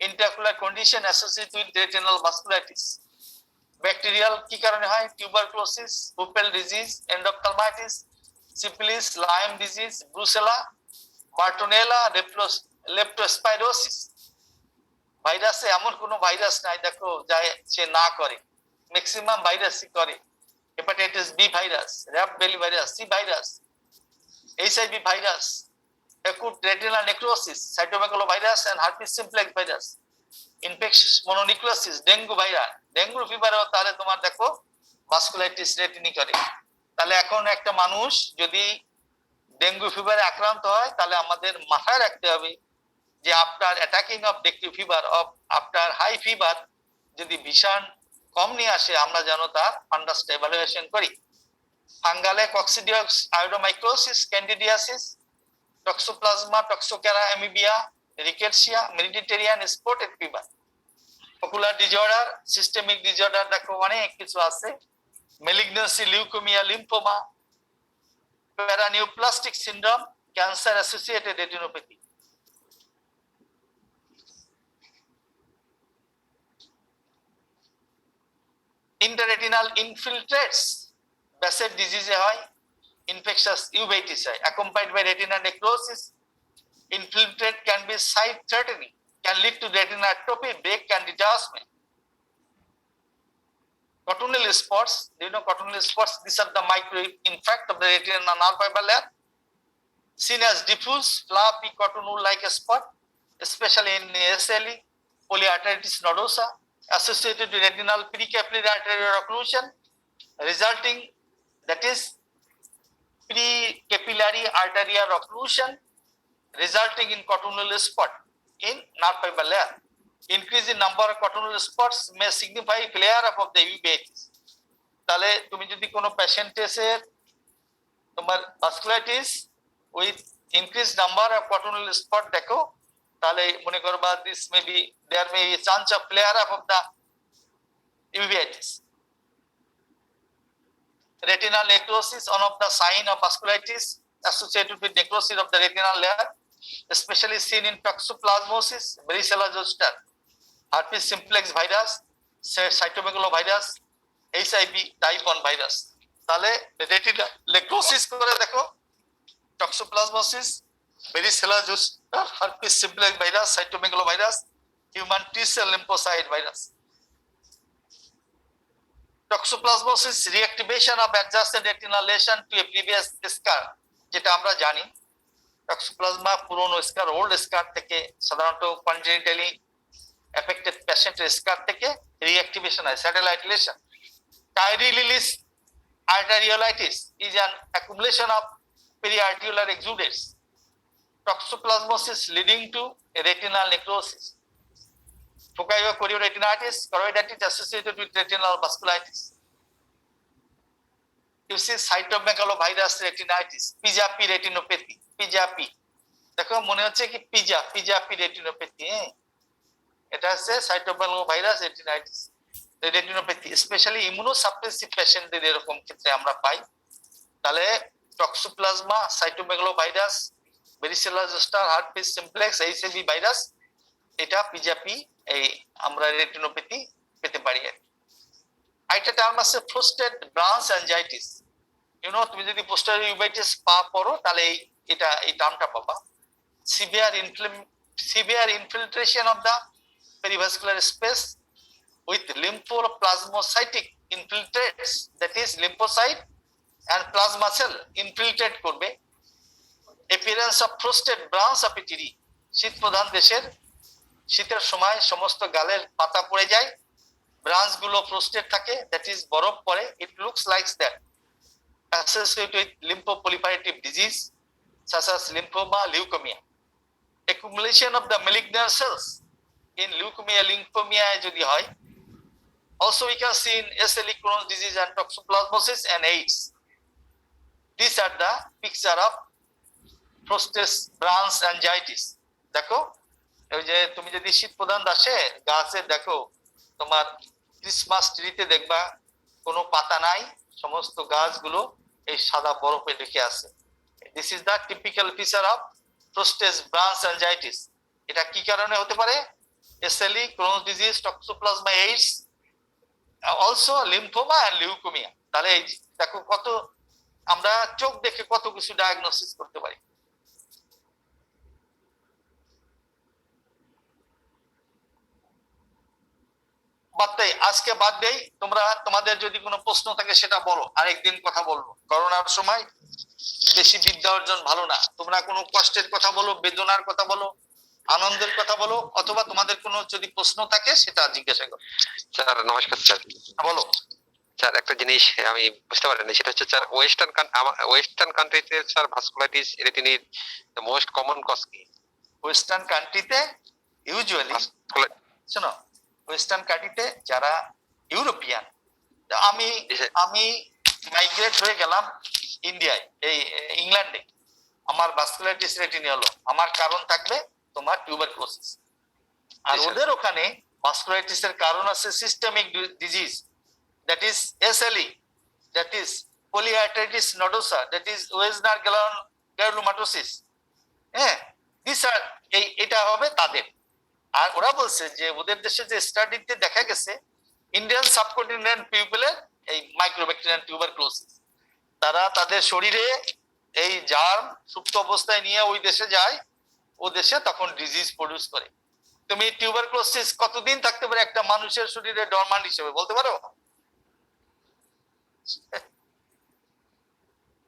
intraocular condition associated with retinal vasculitis. Bacterial কি কারণে হয়? টিউবারকুলোসিস, পুপেল disease, endophthalmitis, syphilis, Lyme disease, Brucella, Bartonella, leptospirosis. ভাইরাসে এমন কোনো ভাইরাস নাই দেখো যা সে না করে, ম্যাক্সিমাম ভাইরাসই করে। Hepatitis B virus, rubella virus, C virus, HIV virus, acute retinal necrosis, cytomegalovirus and herpes simplex virus, infectious mononucleosis, dengue virus, dengue fever তাহলে তোমার দেখো ভাস্কুলাইটিস রেটিনি করে। তাহলে এখন একটা মানুষ যদি ডেঙ্গু ফিভারে আক্রান্ত হয় তাহলে আমাদের মাথায় রাখতে হবে যে after attacking of dengue fever of after high fever যদি ভীষণ কম নিয়ে আসে আমরা যেন তার ফান্ডাসটা এভালুয়েশন করি। ফাঙ্গালে কক্সিডিয়াস আয়োডোমাইক্রোসিস, ক্যান্ডিডিয়াসিস, টক্সোপ্লাজমা, টক্সোক্যারা অ্যামিবিয়া, rickettsia, Mediterranean spotted fever. Ocular disorder, systemic disorder দেখো অনেক কিছু আছে, malignancy, leukaemia, lymphoma, paraneoplastic syndrome, cancer associated retinopathy. Intraretinal infiltrates Behcet ডিজিজে হয়, infectious uveitis হয়, accompanied by retinal necrosis. Infiltrate can be sight threatening, can lead to retinal atrophy, break and detachment. Coronal spots. Do you know coronal spots? These are the micro infect of the retinal nerve fiber layer, seen as diffuse fluffy cotonool-like spot, especially in SLE, polyarteritis nodosa, associated with retinal precapillary arterial occlusion, resulting, that is precapillary arterial occlusion, resulting in cotonal spot in nerve fiber layer. Increase in number of cotonal spots may signify flare up of the uveitis. তাহলে তুমি যদি কোনো পেশেন্টের তোমার vasculitis with increase number of cotonal spot দেখো, তাহলে মনে করবা this may be there may be chance of flare up of the uveitis. Retinal necrosis, one of the sign of vasculitis associated with necrosis of the retinal layer, especially seen in toxoplasmosis, varicella zoster, herpes simplex virus, cytomegalovirus, HIV type 1 virus. তাহলে retinal necrosis করে দেখো, toxoplasmosis, varicella zoster, herpes simplex virus, cytomegalovirus, human T-cell lymphocyte virus. Toxoplasmosis, reactivation of adjacent retinal lesion to a previous scar, যেটা আমরা জানি toxoplasma পুরনো স্কার, old স্কার থেকে সাধারণত congenitally affected পেশেন্টের স্কার থেকে রিঅ্যাক্টিভেশন হয়, satellite lesion. Chiari-Lillis arteriolitis is an accumulation of periarteriolar exudates. Toxoplasmosis leading to retinal necrosis. Foci of chorioretinitis, choroiditis associated with retinal vasculitis. You see cytomegalovirus retinitis, PJAP retinopathy, PJAP. দেখো মনে হচ্ছে কি PJAP retinopathy, এটা হচ্ছে cytomegalovirus retinitis, retinopathy, specially immunosuppressive পেশেন্টদের এরকম ক্ষেত্রে আমরা পাই। তাহলে toxoplasma, cytomegalovirus, varicella zoster, herpes simplex, HIV virus, এটা PJAP এই আমরা রেটিনোপ্যাথি পেতে পারি। আরেকটা টার্ম আছে ফ্রস্টেড ব্রাঞ্চ অ্যাঞ্জাইটিস। তুমি যদি পোস্টারিয়র ইউভাইটিস পড়ো তাহলে এটা এই টার্মটা পাবা। Severe infiltration of the perivascular space with lymphoplasmacytic infiltrates, that is lymphocyte and plasma cell infiltrate করবে। Appearance of frosted branch of a tree, শীত প্রধান দেশের শীতের সময় সমস্ত গালের পাতা পড়ে যায়, ব্রাঞ্চ গুলো ফ্রস্টেড থাকে, দ্যাট ইজ বরফ পড়ে, it looks like that, associated with lymphoproliferative disease such as lymphoma, leukemia. Accumulation of the malignant cells in leukemia, lymphomia যদি হয়। Also we can see in SLE, Crohn's disease and toxoplasmosis and AIDS. These are the picture of frosted branch angiitis. দেখো ওই যে তুমি যদি শীত প্রধান দেশে গাছে দেখো, তোমার ক্রিসমাস ট্রিতে দেখবা কোনো পাতা নাই, সমস্ত গাছগুলো এই সাদা বরফে ঢেকে আছে। This is the typical feature of frosted branch angiitis. এটা কি কারণে হতে পারে? SLE, Crohn's disease, toxoplasma, AIDS, also lymphoma and leukemia. তাহলে এই দেখো কত আমরা চোখ দেখে কত কিছু ডায়াগনোসিস করতে পারি। আজকে বাদ দেই, তোমরা তোমাদের যদি কোনো প্রশ্ন থাকে সেটা বলো, আরেকদিন কথা বলবো। করোনার সময় বেশি বিদ্যা অর্জন ভালো না, তোমরা কোনো কষ্টের কথা বলো, বেদনার কথা বলো, আনন্দের কথা বলো, অথবা তোমাদের কোনো যদি প্রশ্ন থাকে সেটা জিজ্ঞাসা করো। স্যার নমস্কার স্যার। বলো স্যার, একটা জিনিস আমি বুঝতে পারিনি, সেটা হচ্ছে স্যার ওয়েস্টার্ন কান্ট্রিতে sir vasculitis retinae most common cause কি? ওয়েস্টার্ন কান্ট্রিতে ইউজুয়ালি শোনো, ওয়েস্টার্ন কান্ট্রিতে যারা ইউরোপিয়ান, আমি মাইগ্রেট হয়ে গেলাম ইন্ডিয়ায়, এই ইংল্যান্ডে, আমার ভাস্কুলাইটিস রেটিনি হলো, আমার কারণ থাকবে তোমার টিউবারকুলোসিস। আর ওদের ওখানে ভাস্কুলাইটিসের কারণ আছে systemic disease, that is SLE, that is polyarteritis nodosa, that is Wegener granulomatosis. হ্যাঁ, দিস আর এটা হবে তাদের। আর ওরা বলছে যে ওদের দেশে যে স্টাডিতে দেখা গেছে ইন্ডিয়ান সাবকন্টিনেন্ট পিপলের এই মাইক্রোব্যাকটেরিয়াল টিউবারকুলোসিস, তারা তাদের শরীরে এই জার্ম সুপ্ত অবস্থায় নিয়ে ওই দেশে যায়, ও দেশে তখন ডিজিজ প্রডিউস করে। তুমি টিউবারকুলোসিস কতদিন থাকতে পারে একটা মানুষের শরীরে ডরমান্ট হিসেবে বলতে পারো?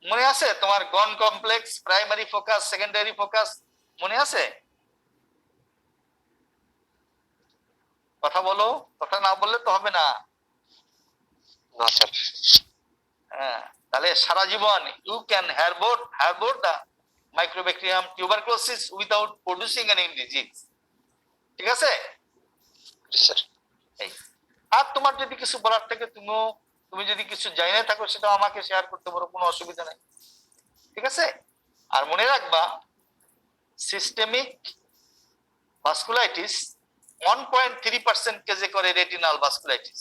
মনে আছে তোমার Ghon complex, primary focus, secondary focus মনে আছে? কথা বলো, কথা না বললে তো হবে না। না স্যার। হ্যাঁ, তাহলে সারা জীবন you can harbour the mycobacterium tuberculosis without producing any disease. ঠিক আছে? স্যার এই। আর তোমার যদি কিছু বলার থাকে তুমি যদি কিছু জানিয়ে থাকো সেটা আমাকে শেয়ার করতে পারো, কোনো অসুবিধা নাই। ঠিক আছে? আর মনে রাখবা সিস্টেমিক ভাস্কুলাইটিস 1.3% কেজে করে রেটিনাল ভাস্কুলাইটিস,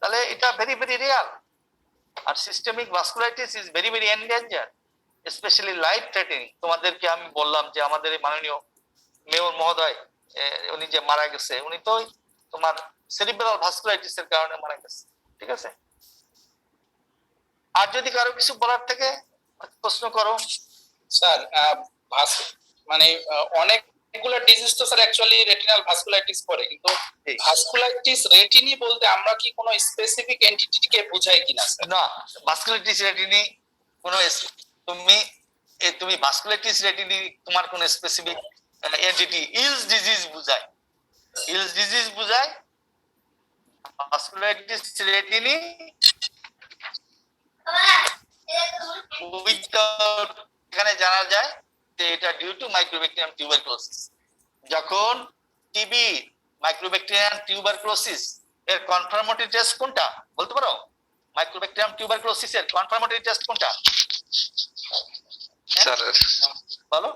তাহলে এটা ভেরি ভেরি রেয়ার। আর systemic vasculitis is very very endanger, specially life threatening. তোমাদেরকে আমি বললাম যে আমাদের এই মাননীয় মেয়র মহোদয় উনি যে মারা গেছে, উনি তো তোমার সেরিব্রাল ভাস্কুলাইটিস এর কারণে মারা গেছে। ঠিক আছে? আর যদি কারো কিছু বলার থেকে প্রশ্ন করো। স্যার মানে অনেকগুলো ডিজিজ তো স্যার অ্যাকচুয়ালি রেটিনাল ভাস্কুলাইটিস করে, কিন্তু ভাস্কুলাইটিস রেটিনি বলতে আমরা কি কোনো স্পেসিফিক এন্টিটিকে বোঝাই কিনা স্যার? না, ভাস্কুলাইটিস রেটিনি কোন তুমি ভাস্কুলাইটিস রেটিনি তোমার কোন স্পেসিফিক এন্টিটি ইলস ডিজিজ বুঝায়, ইলস ডিজিজ বুঝায়। ভাস্কুলাইটিস রেটিনি উইদাউট এখানে জানা যায় যে এটা ডিউ টু মাইক্রোব্যাকটেরিয়াম টিউবারকুলোসিস। যখন টিবি মাইক্রোব্যাকটেরিয়াম টিউবারকুলোসিস এর কনফার্মেটরি টেস্ট কোনটা বলতে পারো? মাইক্রোব্যাকটেরিয়াম টিউবারকুলোসিস এর কনফার্মেটরি টেস্ট কোনটা স্যার বলো?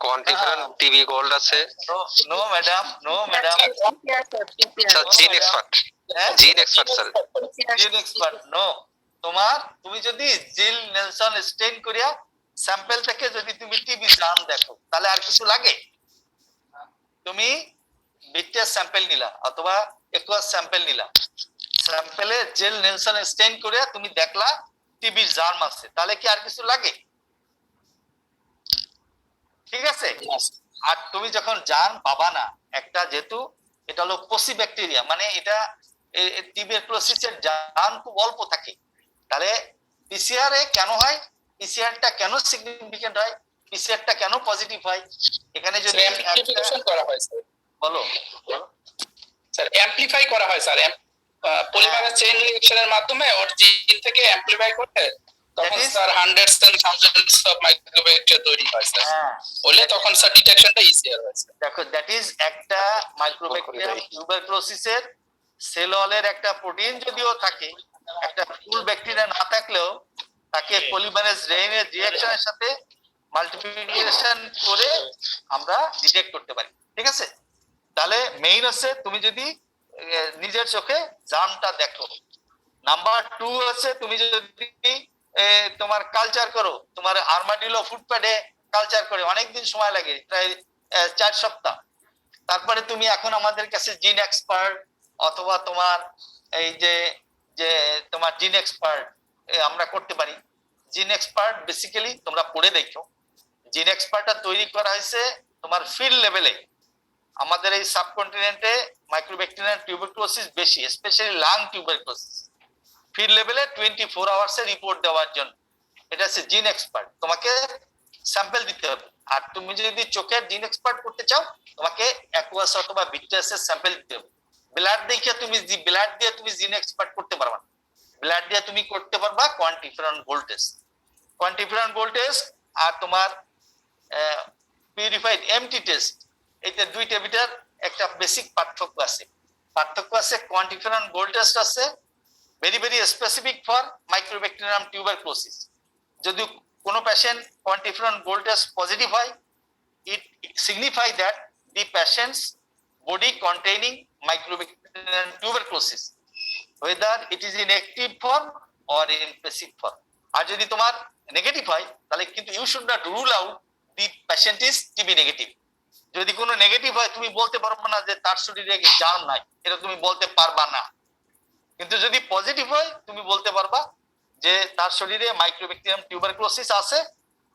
কোয়ান্টিফায়ার টিবি গোল্ড আছে। No madam, no madam. Sir gene expert, gene expert sir. Gene expert no. তুমি যদি জিল নেলসন স্টেইন করিয়া স্যাম্পল থেকে যদি তুমি টিবি জার্ম দেখো, তাহলে আর কিছু লাগে? তুমি ভিট্রিয়াস স্যাম্পল নিলা অথবা একুয়াস স্যাম্পল নিলা, স্যাম্পলে জেল নেলসন স্টেইন করিয়া তুমি দেখলা টিবি জার্ম আছে, তাহলে কি আর কিছু লাগে? ঠিক আছে? আর তুমি যখন জার্ম পাবা না, একটা যেহেতু এটা হলো পসি ব্যাকটেরিয়া, মানে এটা টিউবারকুলোসিসের জার্ম খুব অল্প থাকে, তাহলে পিসিআর এ কেন হয়, পিসিআরটা কেন সিগনিফিকেন্ট হয়, পিসিআরটা কেন পজিটিভ হয়? এখানে যদি অ্যামপ্লিফিকেশন করা হয় স্যার। বলো স্যার অ্যামপ্লিফাই করা হয় স্যার, পলিমারেজ চেইন রিঅ্যাকশনের মাধ্যমে ওর জিন থেকে অ্যামপ্লিফাই করতে তখন sir hundreds and thousands of mycobacteria তৈরি হয় স্যার। বলে তখন স্যার ডিটেকশনটা ইজিয়ার হয় স্যার। দেখো দ্যাট ইজ একটা মাইক্রোব্যাকটেরিয়াম টিউবারকুলোসিসের সেল ওয়ালের একটা প্রোটিন যদিও থাকে, একটা ফুল ব্যাকটেরিয়া না থাকলেও তাকে পলিমারেজ রেইনের রিঅ্যাকশনের সাথে মাল্টিপ্লিকেশন করে আমরা ডিটেক্ট করতে পারি। ঠিক আছে? তাহলে মেইন হচ্ছে তুমি যদি নিজের চোখে জার্মটা দেখো। নাম্বার 2 আছে তুমি যদি তোমার কালচার করো, তোমার আর্মাডিলো ফুটপ্যাডে কালচার করে অনেকদিন সময় লাগে, প্রায় 4 সপ্তাহ। তারপরে তুমি এখন আমাদের কাছে জিন এক্সপার্ট অথবা তোমার এই যে যে তোমার জিন এক্সপার্ট আমরা করতে পারি। জিন এক্সপার্ট বেসিক্যালি তোমরা পড়ে দেখো, জিন এক্সপার্টটা তৈরি করা হয়েছে তোমার ফিল্ড লেভেলে। আমাদের এই সাবকন্টিনেন্টে মাইক্রোব্যাকটেরিয়াম টিউবারকুলোসিস বেশি, স্পেশালি লাং টিউবারকুলোসিস। ফিল্ড লেভেলে 24 আওয়ার্সে রিপোর্ট দেওয়ার জন্য এটা হচ্ছে জিন এক্সপার্ট। তোমাকে স্যাম্পল দিতে হবে। আর তুমি যদি চোখের জিন এক্সপার্ট করতে চাও, তোমাকে অ্যাকুয়াস অথবা ভিট্রিয়াসের স্যাম্পল দিতে হবে। ব্লাড দেখে ব্লাড দিয়ে তুমি জিন এক্সপার্ট করতে পারবা না। ব্লাড দিয়ে তুমি করতে পারবা কোয়ান্টিফায়ার ভোল্টেজ, কোয়ান্টিফায়ার ভোল্টেজ আর তোমার পিউরিফাইড এমটি টেস্ট, এইটা দুইটা ভিতর একটা বেসিক পার্থক্য আছে। কোয়ান্টিফায়ার ভোল্টেজ আছে very very specific for mycobacterium tuberculosis. যদি কোনো পেশেন্ট কোয়ান্টিফায়ার ভোল্টেজ পজিটিভ হয়, it signify that the patient's body containing microbacterial tuberculosis, whether it is in active form or in passive form. আর যদি তোমার negative হয়, তাহলে কিন্তু you should not rule out the patient is TB negative. যদি কোনো negative হয়, তুমি বলতে পারবে না যে তার শরীরে জার্ম নাই, এটা তুমি বলতে পারবা না। কিন্তু যদি পজিটিভ হয়, তুমি বলতে পারবা যে তার শরীরে মাইক্রোব্যাকটেরিয়াম টিউবারকুলোসিস আছে,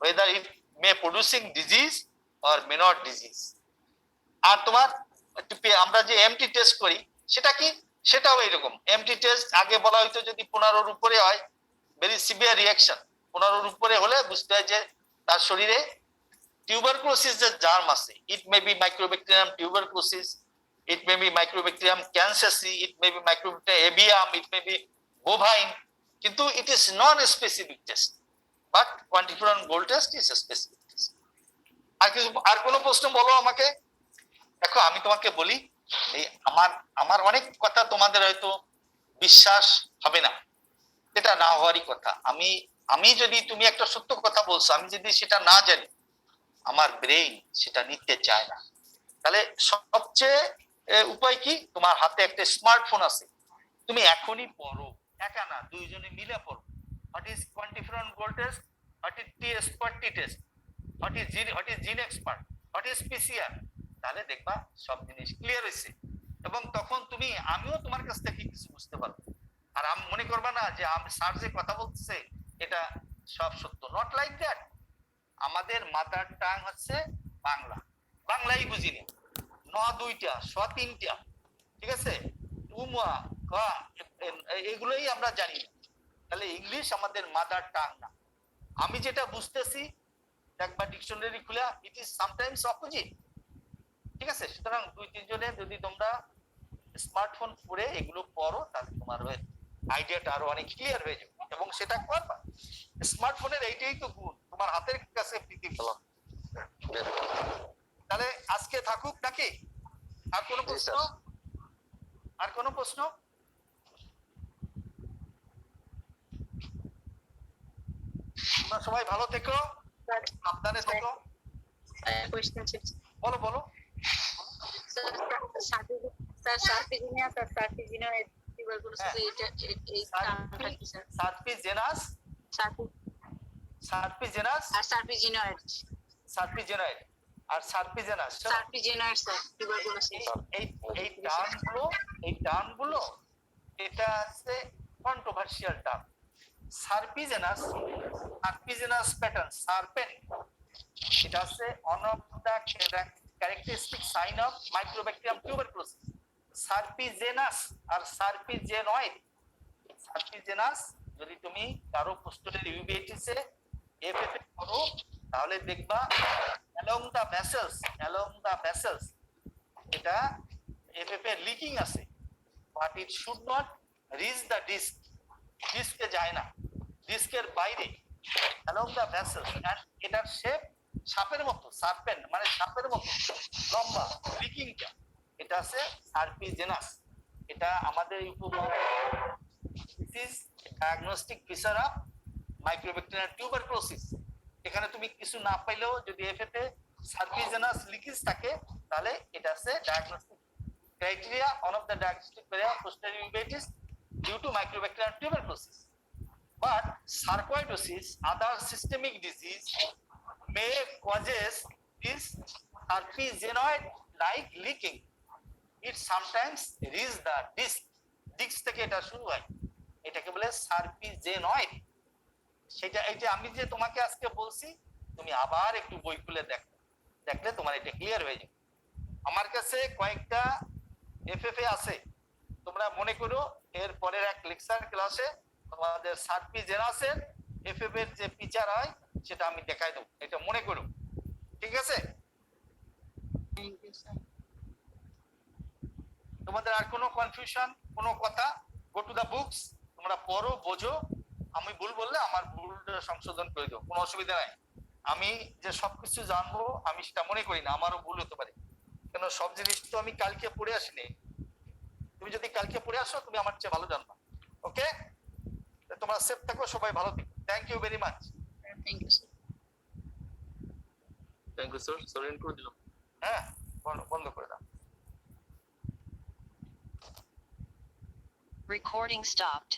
whether it may producing disease or may not disease. আর তোমার আমরা যে এমটি টেস্ট করি সেটা কি, সেটাও এরকম এমটি টেস্ট আগে বলা হয়তো যদি 15-র উপরে হয় ভেরি সিভিয়ার রিঅ্যাকশন, 15-র উপরে হলে বুঝতে হয় যে তার শরীরে টিউবারকুলোসিস যে জার্ম আছে, it may be mycobacterium tuberculosis, it may be Mycobacterium canceri, it may be Mycobacterium avium, it may be bovine, কিন্তু it is non-specific test, but quantiferon gold test is a specific test. আর কোনো প্রশ্ন বলো আমাকে। দেখো আমি তোমাকে বলি, এই আমার অনেক কথা তোমাদের হয়তো বিশ্বাস হবে না, এটা না হওয়ারই কথা। আমি যদি তুমি একটা সত্য কথা বলছো, আমি যদি সেটা না জানি, আমার ব্রেইন সেটা নিতে চায় না। তাহলে সবচেয়ে উপায় কি, তোমার হাতে একটা স্মার্টফোন আছে, তুমি এখনই পড়ো, একা না দুইজনে মিলে পড়ো। What is QuantiFERON Gold test, what is T expert T test, what is GeneXpert, what is PCR, তাহলে দেখবা সব জিনিস ক্লিয়ার হয়েছে। এবং তখন তুমি, আমিও তোমার কাছ থেকে কিছু বুঝতে পারবো। আর আমি মনে করবা না যে আমি স্যার যে কথা বলতেছে এটা সব সত্য, নট লাইক দ্যাট। আমাদের মাদার টাং হচ্ছে বাংলা, বাংলাই বুঝি না, ন দুইটা স তিনটা, ঠিক আছে, উমা এগুলোই আমরা জানি না। তাহলে ইংলিশ আমাদের মাদার টাং না। আমি যেটা বুঝতেছি একবার ডিকশনারি খুলে, ইট ইজ সামটাইমস অপোজিট, ঠিক আছে। সুতরাং 2-3 জনে যদি তোমরা স্মার্টফোন পড়ে এগুলো পড়ো, তাহলে তোমার আইডিয়াটা আরো অনেক ক্লিয়ার হয়ে যাবে এবং সেটা করবা। স্মার্টফোনের এইটাই তো গুণ, তোমার হাতের কাছে প্রীতি পেলাম। তাহলে আজকে থাকুক নাকি? আর কোনো প্রশ্ন? আর কোনো প্রশ্ন? তোমরা সবাই ভালো থেকো, সাবধানে থেকো। কোশ্চেন ছিল বলো বলো। স্যার সার্পিজিনিয়া টিউবারকুলোসিস এটা এই নামটা কি স্যার? সার্পিজেনাস, সার্পিজেনাস আর সার্পিজিনয়েড আর সার্পিজেনাস। সার্পিজিনয়েড স্যার টিউবারকুলোসিস। এই টার্মগুলো এটা আছে কন্ট্রোভার্সিয়াল টার্ম। সার্পিজেনাস প্যাটার্ন, সার্পেন্ট, এটা আছে one of the characteristic sign of Mycobacterium tuberculosis. সার্পিজেনাস আর সার্পিজেনয়েড, সার্পিজেনাস যদি তুমি কারো পোস্টারের ইউবিএটিসে এফএফএ করো, তাহলে দেখবা along the vessels এটা এফএফএ লিকিং আছে, but it should not reach the disc, ডিস্কে যায় না, ডিস্কের বাইরে along the vessels, and এটার শেপ সাপের মতো, সার্পেন্ট মানে সাপের মতো লম্বা, লিকিংটা এটা আছে সার্পিজেনাস। এটা আমাদের diagnostic feature of mycobacterium tuberculosis. এখানে তুমি কিছু না পাইলেও যদি এফএতে সার্পিজেনাস লিকেজ থাকে, তাহলে এটা আছে diagnostic criteria, one of the diagnostic criteria of posterior uveitis due to Mycobacterium tuberculosis. But sarcoidosis, other systemic disease, may causes this sarpigenoid-like leaking. It sometimes reach the disc থেকে এটা শুরু হয়, এটাকে বলে সার্পিজেনয়েড। সেটা এই যে আমি যে তোমাকে আজকে বলছি, তুমি আবার একটু বই খুলে দেখলে তোমার এটা ক্লিয়ার হয়ে যাবে। আমার কাছে কয়েকটা এফএফএ আছে, তোমরা মনে করো এর পরের এক লেকচার ক্লাসে তোমাদের সার্পিজেনাসের এফএফএ এর যে পিকচার হয় সেটা আমি দেখাই দেবো, এটা মনে করো, ঠিক আছে। তোমাদের আর কোনো কনফিউশন, কোনো কথা? গো টু দা বুকস, তোমরা পড়ো, বোঝো। আমি ভুল বললে আমার ভুলটা সংশোধন করে দাও, কোনো অসুবিধা নাই। আমি যে সবকিছু জানবো আমি সেটা মনে করি না, আমারও ভুল হতে পারে, কেন সব জিনিস তো আমি কালকে পড়ে আসিনি। তুমি যদি কালকে পড়ে আসো, তুমি আমার চেয়ে ভালো জানবা। ওকে, তোমরা সেফ থাকো, সবাই ভালো থাকো। Thank you very much. Thank you sir. Thank you, sir. Sorry, করে দিলাম। হ্যাঁ, বন্ধ করে দাও। Recording stopped.